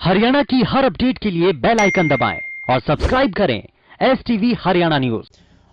हरियाणा की हर अपडेट के लिए बेल आइकन दबाएं और सब्सक्राइब करें STV हरियाणा न्यूज।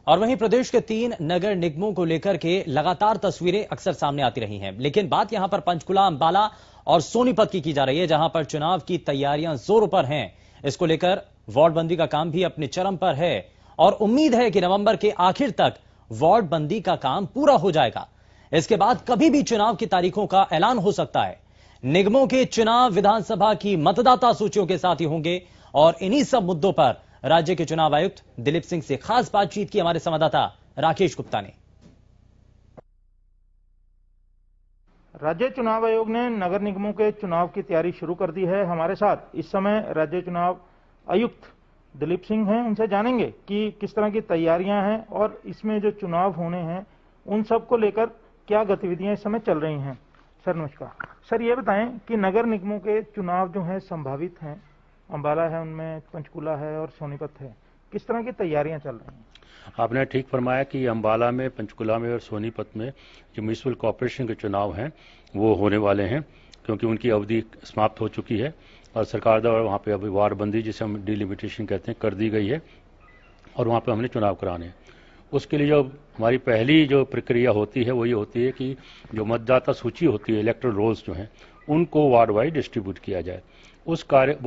और वहीं प्रदेश के 3 नगर निगमों को लेकर के लगातार तस्वीरें अक्सर सामने आती रही हैं, लेकिन बात यहां पर पंचकुला, अंबाला और सोनीपत की जा रही है, जहां पर चुनाव की तैयारियां जोरों पर हैं। इसको लेकर वार्ड बंदी का काम भी अपने चरम पर है और उम्मीद है कि नवंबर के आखिर तक वार्ड बंदी का काम पूरा हो जाएगा। इसके बाद कभी भी चुनाव की तारीखों का ऐलान हो सकता है। निगमों के चुनाव विधानसभा की मतदाता सूचियों के साथ ही होंगे और इन्हीं सब मुद्दों पर राज्य के चुनाव आयुक्त दिलीप सिंह से खास बातचीत की हमारे संवाददाता राकेश गुप्ता ने। राज्य चुनाव आयोग ने नगर निगमों के चुनाव की तैयारी शुरू कर दी है। हमारे साथ इस समय राज्य चुनाव आयुक्त दिलीप सिंह हैं। उनसे जानेंगे कि किस तरह की तैयारियां हैं और इसमें जो चुनाव होने हैं उन सब को लेकर क्या गतिविधियां इस समय चल रही हैं। सर नमस्कार। सर ये बताएं कि नगर निगमों के चुनाव जो हैं संभावित हैं, अंबाला है, उनमें पंचकुला है और सोनीपत है, किस तरह की तैयारियां चल रही हैं? आपने ठीक फरमाया कि अंबाला में, पंचकुला में और सोनीपत में जो म्यूनिसिपल कॉर्पोरेशन के चुनाव हैं वो होने वाले हैं, क्योंकि उनकी अवधि समाप्त हो चुकी है और सरकार द्वारा वहाँ पे अभी वार्डबंदी, जिसे हम डिलिमिटेशन कहते हैं, कर दी गई है और वहाँ पे हमने चुनाव कराने हैं। उसके लिए जो हमारी पहली जो प्रक्रिया होती है वो ये होती है कि जो मतदाता सूची होती है, इलेक्टोरल रोल्स जो हैं, उनको वार्ड वाइज डिस्ट्रीब्यूट किया जाए।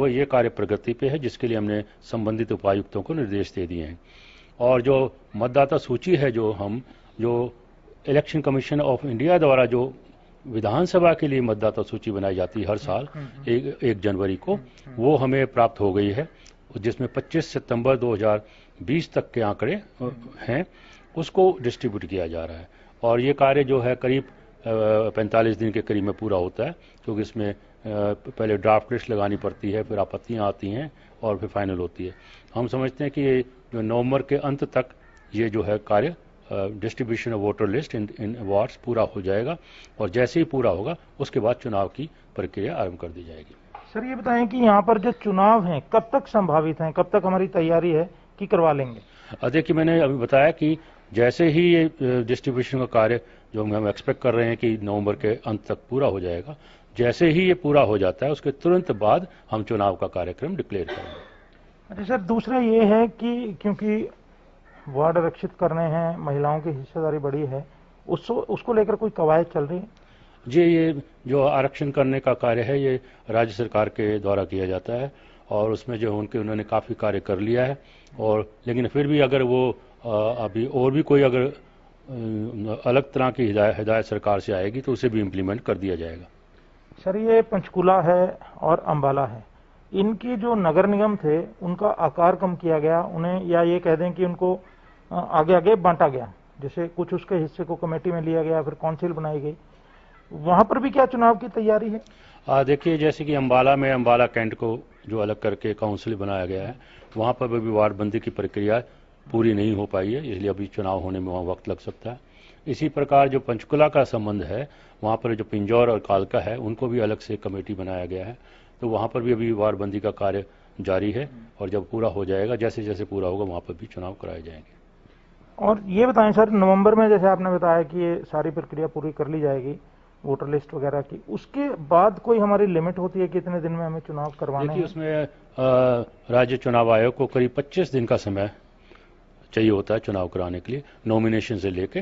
ये कार्य प्रगति पे है, जिसके लिए हमने संबंधित उपायुक्तों को निर्देश दे दिए हैं। और जो मतदाता सूची है, जो इलेक्शन कमीशन ऑफ इंडिया द्वारा जो विधानसभा के लिए मतदाता सूची बनाई जाती है हर साल 1 जनवरी को, वो हमें प्राप्त हो गई है, जिसमें 25 सितंबर 2020 तक के आंकड़े हैं, उसको डिस्ट्रीब्यूट किया जा रहा है। और ये कार्य जो है करीब 45 दिन के करीब में पूरा होता है, क्योंकि इसमें पहले ड्राफ्ट लिस्ट लगानी पड़ती है, फिर आपत्तियां आती हैं और फिर फाइनल होती है। हम समझते हैं कि ये जो नवंबर के अंत तक ये जो है कार्य distribution of voter list in wards पूरा हो जाएगा और जैसे ही पूरा होगा उसके बाद चुनाव की प्रक्रिया आरंभ कर दी जाएगी। सर ये बताएं कि यहाँ पर जो चुनाव हैं कब तक संभावित हैं, कब तक हमारी तैयारी है कि करवा लेंगे? देखिए, मैंने अभी बताया कि जैसे ही ये डिस्ट्रीब्यूशन का कार्य जो हम एक्सपेक्ट कर रहे हैं कि नवंबर के अंत तक पूरा हो जाएगा, जैसे ही ये पूरा हो जाता है उसके तुरंत बाद हम चुनाव का कार्यक्रम डिक्लेयर करेंगे। अच्छा सर, दूसरा ये है कि क्योंकि वार्ड आरक्षित करने हैं, महिलाओं की हिस्सेदारी बड़ी है, उसको लेकर कोई कवायद चल रही है? जी, ये जो आरक्षण करने का कार्य है ये राज्य सरकार के द्वारा किया जाता है और उसमें जो उन्होंने काफ़ी कार्य कर लिया है। और लेकिन फिर भी अगर वो अभी और भी कोई अगर अलग तरह की हिदायत सरकार से आएगी तो उसे भी इम्प्लीमेंट कर दिया जाएगा। सर ये पंचकुला है और अंबाला है, इनकी जो नगर निगम थे उनका आकार कम किया गया उन्हें, या ये कह दें कि उनको आगे आगे बांटा गया, जैसे कुछ उसके हिस्से को कमेटी में लिया गया, फिर काउंसिल बनाई गई। वहां पर भी क्या चुनाव की तैयारी है? देखिए, जैसे कि अंबाला में अंबाला कैंट को जो अलग करके काउंसिल बनाया गया है, वहाँ पर भी वार्डबंदी की प्रक्रिया पूरी नहीं हो पाई है, इसलिए अभी चुनाव होने में वहाँ वक्त लग सकता है। इसी प्रकार जो पंचकुला का संबंध है, वहाँ पर जो पिंजौर और कालका है, उनको भी अलग से कमेटी बनाया गया है, तो वहाँ पर भी अभी वार्डबंदी का कार्य जारी है और जब पूरा हो जाएगा, जैसे जैसे पूरा होगा, वहाँ पर भी चुनाव कराए जाएंगे। और ये बताएं सर, नवंबर में जैसे आपने बताया कि ये सारी प्रक्रिया पूरी कर ली जाएगी वोटर लिस्ट वगैरह की, उसके बाद कोई हमारी लिमिट होती है कितने दिन में हमें चुनाव करवाना है? देखिए, उसमें राज्य चुनाव आयोग को करीब 25 दिन का समय चाहिए होता है चुनाव कराने के लिए, नॉमिनेशन से लेके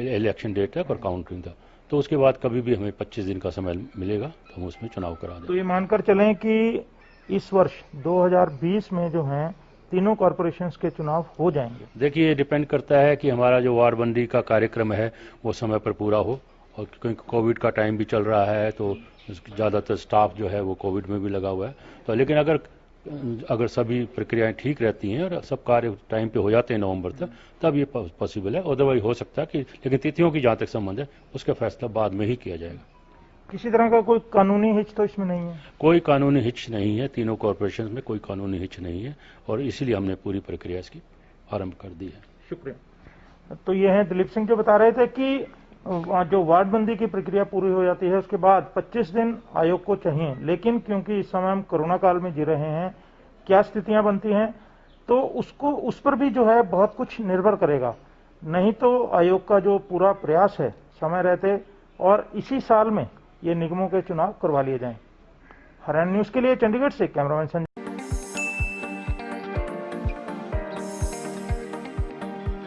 इलेक्शन डेट तक और काउंटिंग तक। तो उसके बाद कभी भी हमें 25 दिन का समय मिलेगा तो हम उसमें चुनाव करा देंगे। तो ये मानकर चलें कि इस वर्ष 2020 में जो हैं तीनों कॉर्पोरेशंस के चुनाव हो जाएंगे? देखिए, ये डिपेंड करता है कि हमारा जो वार्डबंदी का कार्यक्रम है वो समय पर पूरा हो, और क्योंकि कोविड का टाइम भी चल रहा है तो ज़्यादातर स्टाफ जो है वो कोविड में भी लगा हुआ है। तो लेकिन अगर सभी प्रक्रियाएं ठीक रहती हैं और सब कार्य टाइम पे हो जाते हैं नवंबर तक, तब ये पॉसिबल है। अदरवाइज हो सकता है कि, लेकिन तिथियों की जहाँ तक संबंध है उसका फैसला बाद में ही किया जाएगा। किसी तरह का कोई कानूनी हिच तो इसमें नहीं है? कोई कानूनी हिच नहीं है, तीनों कॉर्पोरेशन में कोई कानूनी हिच नहीं है और इसीलिए हमने पूरी प्रक्रिया इसकी आरंभ कर दी है। शुक्रिया। तो ये है दिलीप सिंह जो बता रहे थे कि जो वार्डबंदी की प्रक्रिया पूरी हो जाती है उसके बाद 25 दिन आयोग को चाहिए, लेकिन क्योंकि इस समय हम कोरोना काल में जी रहे हैं, क्या स्थितियां बनती हैं तो उस पर भी जो है बहुत कुछ निर्भर करेगा। नहीं तो आयोग का जो पूरा प्रयास है समय रहते और इसी साल में ये निगमों के चुनाव करवा लिए जाएं। हरियाणा न्यूज के लिए चंडीगढ़ से कैमरामैन संजय